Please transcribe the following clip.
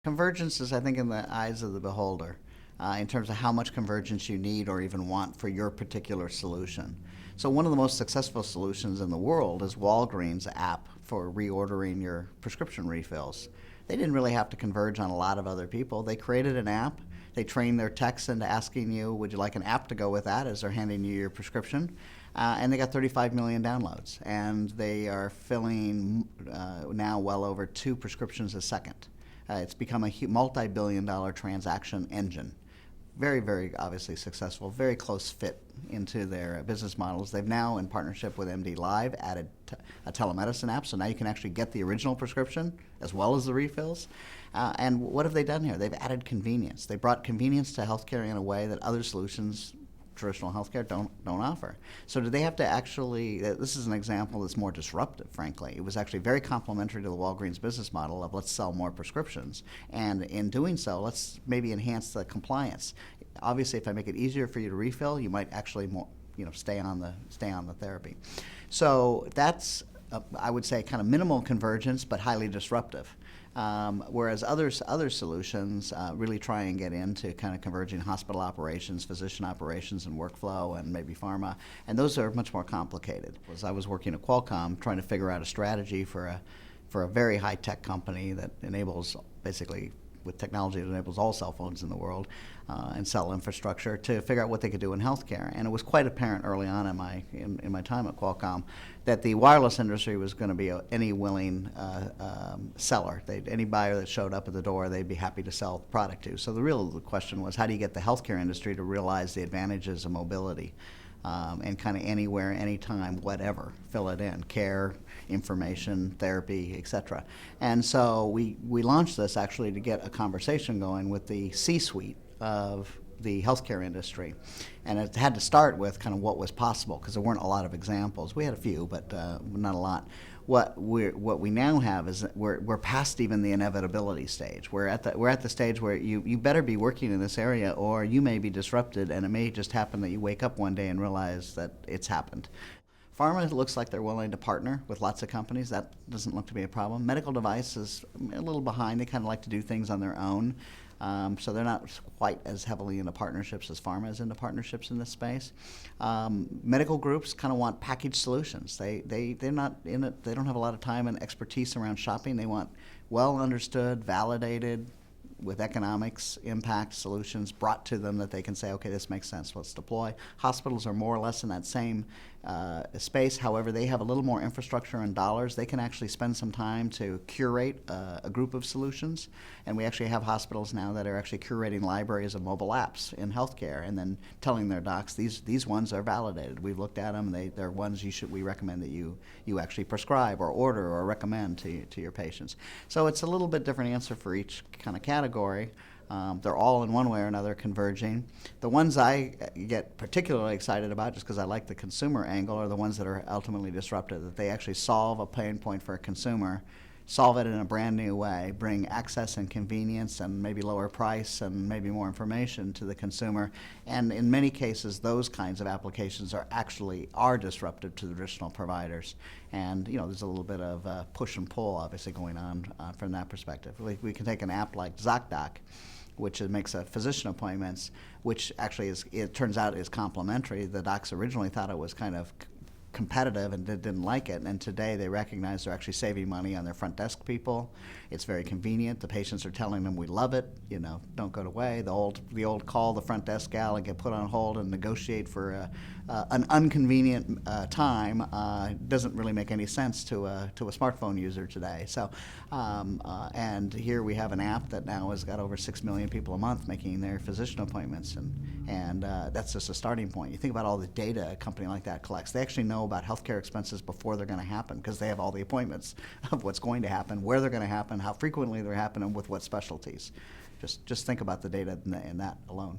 Convergence is, I think, in the eyes of the beholder in terms of how much convergence you need or even want for your particular solution. So one of the most successful solutions in the world is Walgreens' app for reordering your prescription refills. They didn't really have to converge on a lot of other people. They created an app. They trained their techs into asking you, would you like an app to go with that as they're handing you your prescription? And they got 35 million downloads. And they are filling now well over 2 prescriptions a second. It's become a multi-billion-dollar transaction engine. Very, very obviously successful, very close fit into their business models. They've now, in partnership with MD Live, added a telemedicine app, so now you can actually get the original prescription as well as the refills. And what have they done here? They've added convenience. They brought convenience to healthcare in a way that other solutions, traditional healthcare, don't offer. So did they have to actually, this is an example that's more disruptive, frankly. It was actually very complementary to the Walgreens business model of let's sell more prescriptions. And in doing so, let's maybe enhance the compliance. Obviously, if I make it easier for you to refill, you might actually more, stay on the therapy. So that's, I would say, kind of minimal convergence, but highly disruptive. Whereas other solutions really try and get into kind of converging hospital operations, physician operations, and workflow, and maybe pharma, and those are much more complicated. As I was working at Qualcomm trying to figure out a strategy for a very high-tech company that enables, basically, with technology that enables all cell phones in the world and cell infrastructure, to figure out what they could do in healthcare. And it was quite apparent early on in my time at Qualcomm that the wireless industry was going to be any willing seller. Any buyer that showed up at the door, they'd be happy to sell the product to. So the real question was, how do you get the healthcare industry to realize the advantages of mobility? And kind of anywhere, anytime, whatever, fill it in, care, information, therapy, etc. And so we launched this actually to get a conversation going with the C-suite of the healthcare industry. And it had to start with kind of what was possible, because there weren't a lot of examples. We had a few, but not a lot. What we now have is that we're past even the inevitability stage. We're at the stage where you better be working in this area, or you may be disrupted, and it may just happen that you wake up one day and realize that it's happened. Pharma looks like they're willing to partner with lots of companies. That doesn't look to be a problem. Medical device is a little behind. They kind of like to do things on their own. So they're not quite as heavily into partnerships as pharma is into partnerships in this space. Medical groups kind of want packaged solutions. They're not in it. They don't have a lot of time and expertise around shopping. They want well understood, validated, with economics, impact solutions brought to them that they can say, okay, this makes sense, let's deploy. Hospitals are more or less in that same space. However, they have a little more infrastructure and dollars. They can actually spend some time to curate a group of solutions. And we actually have hospitals now that are actually curating libraries of mobile apps in healthcare and then telling their docs, these ones are validated. We've looked at them. They're ones we recommend that you actually prescribe or order or recommend to your patients. So it's a little bit different answer for each kind of category. They're all in one way or another converging. The ones I get particularly excited about, just because I like the consumer angle, are the ones that are ultimately disruptive, that they actually solve a pain point for a consumer, solve it in a brand new way, bring access and convenience and maybe lower price and maybe more information to the consumer. And in many cases, those kinds of applications are disruptive to the traditional providers. And there's a little bit of push and pull obviously going on from that perspective. We can take an app like ZocDoc, which makes physician appointments, which actually it turns out is complementary. The docs originally thought it was kind of competitive and didn't like it, and today they recognize they're actually saving money on their front desk people. It's very convenient. The patients are telling them, we love it, don't go away. The old call the front desk gal and get put on hold and negotiate for an inconvenient time doesn't really make any sense to a smartphone user today. So, and here we have an app that now has got over 6 million people a month making their physician appointments, and that's just a starting point. You think about all the data a company like that collects. They actually know about healthcare expenses before they're going to happen, because they have all the appointments of what's going to happen, where they're going to happen, how frequently they're happening, with what specialties. Just think about the data in that alone.